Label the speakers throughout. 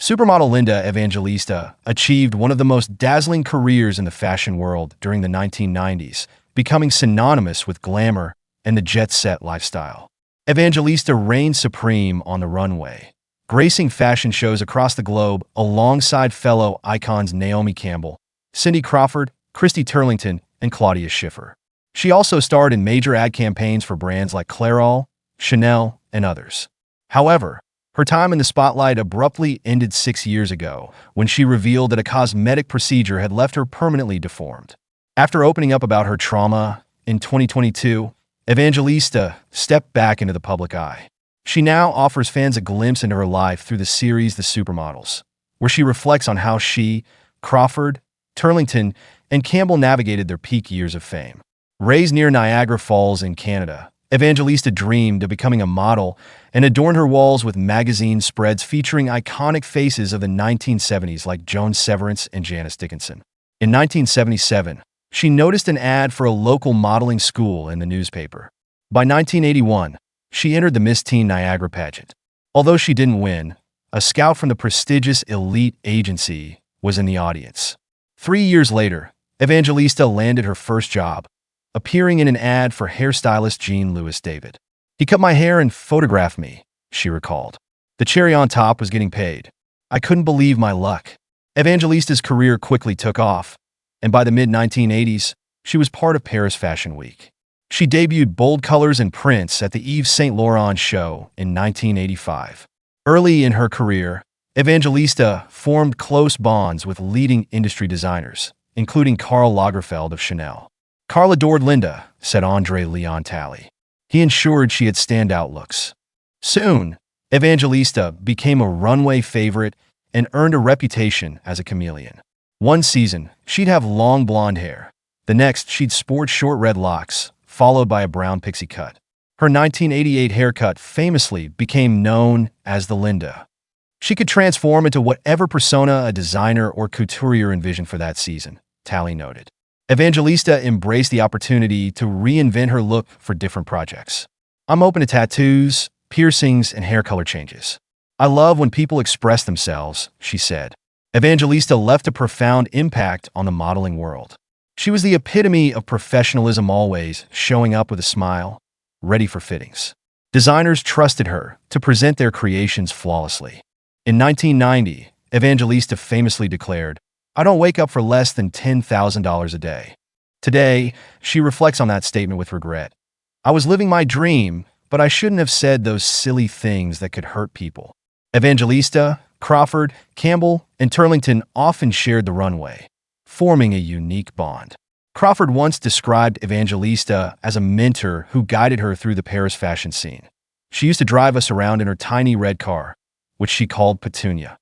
Speaker 1: Supermodel Linda Evangelista achieved one of the most dazzling careers in the fashion world during the 1990s, becoming synonymous with glamour and the jet-set lifestyle. Evangelista reigned supreme on the runway, gracing fashion shows across the globe alongside fellow icons Naomi Campbell, Cindy Crawford, Christy Turlington, and Claudia Schiffer. She also starred in major ad campaigns for brands like Clairol, Chanel, and others. However, her time in the spotlight abruptly ended 6 years ago when she revealed that a cosmetic procedure had left her permanently deformed. After opening up about her trauma in 2022, Evangelista stepped back into the public eye. She now offers fans a glimpse into her life through the series The Supermodels, where she reflects on how she, Crawford, Turlington, and Campbell navigated their peak years of fame. Raised near Niagara Falls in Canada, Evangelista dreamed of becoming a model and adorned her walls with magazine spreads featuring iconic faces of the 1970s like Joan Severance and Janice Dickinson. In 1977, she noticed an ad for a local modeling school in the newspaper. By 1981, she entered the Miss Teen Niagara pageant. Although she didn't win, a scout from the prestigious Elite agency was in the audience. 3 years later, Evangelista landed her first job, appearing in an ad for hairstylist Jean Louis David. "He cut my hair and photographed me," she recalled. "The cherry on top was getting paid. I couldn't believe my luck." Evangelista's career quickly took off, and by the mid-1980s, she was part of Paris Fashion Week. She debuted bold colors and prints at the Yves Saint Laurent show in 1985. Early in her career, Evangelista formed close bonds with leading industry designers, including Karl Lagerfeld of Chanel. "Carl adored Linda," said Andre Leon Talley. He ensured she had standout looks. Soon, Evangelista became a runway favorite and earned a reputation as a chameleon. One season, she'd have long blonde hair. The next, she'd sport short red locks, followed by a brown pixie cut. Her 1988 haircut famously became known as the Linda. She could transform into whatever persona a designer or couturier envisioned for that season, Talley noted. Evangelista embraced the opportunity to reinvent her look for different projects. "I'm open to tattoos, piercings, and hair color changes. I love when people express themselves," she said. Evangelista left a profound impact on the modeling world. She was the epitome of professionalism, always showing up with a smile, ready for fittings. Designers trusted her to present their creations flawlessly. In 1990, Evangelista famously declared, "I don't wake up for less than $10,000 a day." Today, she reflects on that statement with regret. "I was living my dream, but I shouldn't have said those silly things that could hurt people." Evangelista, Crawford, Campbell, and Turlington often shared the runway, forming a unique bond. Crawford once described Evangelista as a mentor who guided her through the Paris fashion scene. "She used to drive us around in her tiny red car, which she called Petunia."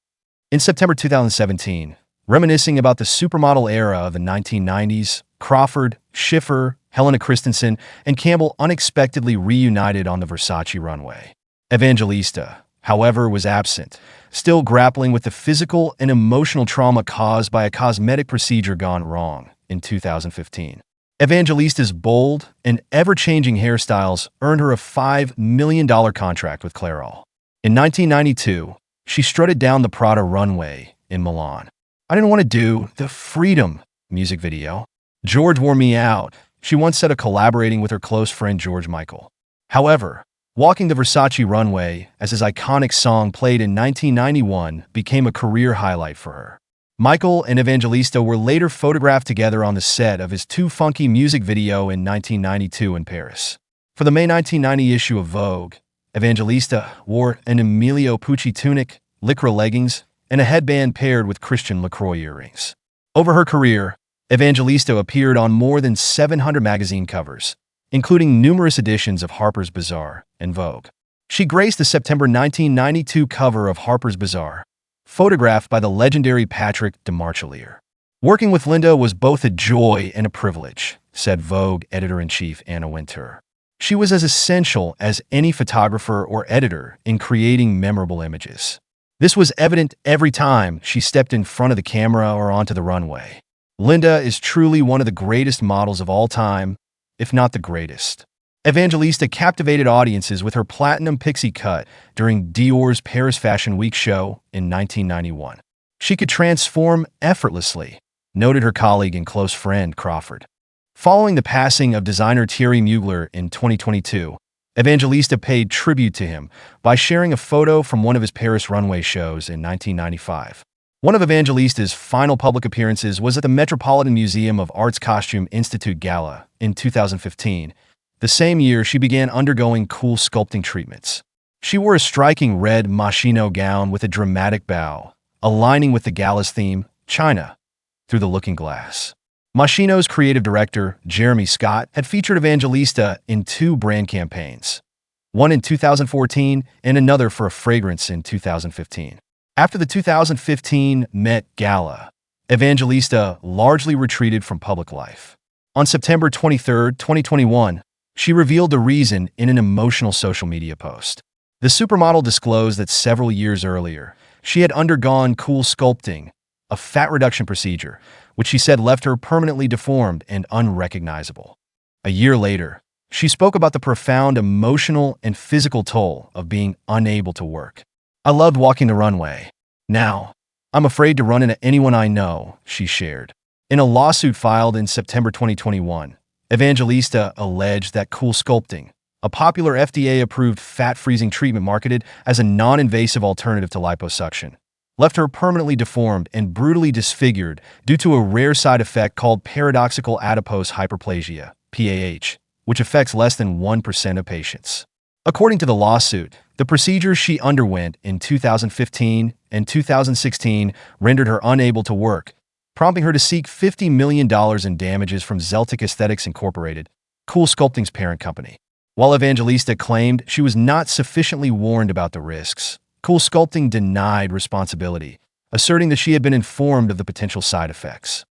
Speaker 1: In September 2017, reminiscing about the supermodel era of the 1990s, Crawford, Schiffer, Helena Christensen, and Campbell unexpectedly reunited on the Versace runway. Evangelista, however, was absent, still grappling with the physical and emotional trauma caused by a cosmetic procedure gone wrong in 2015. Evangelista's bold and ever-changing hairstyles earned her a $5 million contract with Clairol. In 1992, she strutted down the Prada runway in Milan. "I didn't want to do the Freedom music video. George wore me out," she once said of collaborating with her close friend George Michael. However, walking the Versace runway as his iconic song played in 1991 became a career highlight for her. Michael and Evangelista were later photographed together on the set of his Too Funky music video in 1992 in Paris. For the May 1990 issue of Vogue, Evangelista wore an Emilio Pucci tunic, lycra leggings, and a headband paired with Christian LaCroix earrings. Over her career, Evangelista appeared on more than 700 magazine covers, including numerous editions of Harper's Bazaar and Vogue. She graced the September 1992 cover of Harper's Bazaar, photographed by the legendary Patrick de Marchelier. "Working with Linda was both a joy and a privilege," said Vogue editor-in-chief Anna Wintour. "She was as essential as any photographer or editor in creating memorable images. This was evident every time she stepped in front of the camera or onto the runway. Linda is truly one of the greatest models of all time, if not the greatest." Evangelista captivated audiences with her platinum pixie cut during Dior's Paris Fashion Week show in 1991. She could transform effortlessly, noted her colleague and close friend Crawford. Following the passing of designer Thierry Mugler in 2022, Evangelista paid tribute to him by sharing a photo from one of his Paris runway shows in 1995. One of Evangelista's final public appearances was at the Metropolitan Museum of Art's Costume Institute Gala in 2015. The same year, she began undergoing cool sculpting treatments. She wore a striking red machino gown with a dramatic bow, aligning with the gala's theme, China, through the looking glass. Machino's creative director, Jeremy Scott, had featured Evangelista in two brand campaigns, one in 2014 and another for a fragrance in 2015. After the 2015 Met Gala, Evangelista largely retreated from public life. On September 23, 2021, she revealed the reason in an emotional social media post. The supermodel disclosed that several years earlier, she had undergone cool sculpting, a fat reduction procedure, which she said left her permanently deformed and unrecognizable. A year later, she spoke about the profound emotional and physical toll of being unable to work. "I loved walking the runway. Now, I'm afraid to run into anyone I know," she shared. In a lawsuit filed in September 2021, Evangelista alleged that cool sculpting, a popular FDA-approved fat-freezing treatment marketed as a non-invasive alternative to liposuction, left her permanently deformed and brutally disfigured due to a rare side effect called paradoxical adipose hyperplasia, PAH, which affects less than 1% of patients. According to the lawsuit, the procedures she underwent in 2015 and 2016 rendered her unable to work, prompting her to seek $50 million in damages from Zeltic Aesthetics Incorporated, Cool Sculpting's parent company. While Evangelista claimed she was not sufficiently warned about the risks, Cool Sculpting denied responsibility, asserting that she had been informed of the potential side effects.